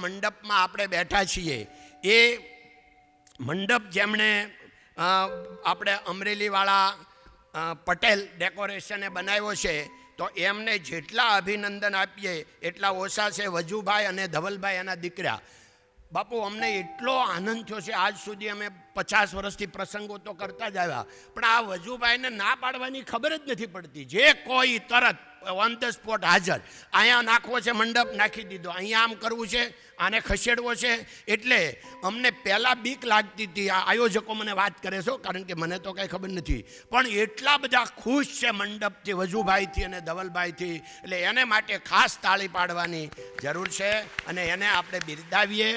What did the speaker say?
મંડપમાં આપણે બેઠા છીએ એ મંડપ જેમણે આપણે અમરેલીવાળા પટેલ ડેકોરેશને બનાવ્યો છે તો એમને જેટલા અભિનંદન આપીએ એટલા ઓછા છે. વજુભાઈ અને ધવલભાઈ એના દીકરા. બાપુ અમને એટલો આનંદ થયો છે. આજ સુધી અમે 50 વર્ષથી પ્રસંગો તો કરતા જ આવ્યા, પણ આ વજુભાઈને ના પાડવાની ખબર જ નથી પડતી. જે કોઈ તરત ઓન ધ સ્પોટ હાજર. અહીંયા નાખવો છે મંડપ, નાખી દીધો. અહીંયા આમ કરવું છે, આને ખસેડવો છે. એટલે અમને પહેલાં બીક લાગતી હતી. આ આયોજકો મને વાત કરે છો, કારણ કે મને તો કાંઈ ખબર નથી, પણ એટલા બધા ખુશ છે મંડપથી, વજુભાઈથી અને ધવલભાઈથી. એટલે એને માટે ખાસ તાળી પાડવાની જરૂર છે અને એને આપણે બિરદાવીએ.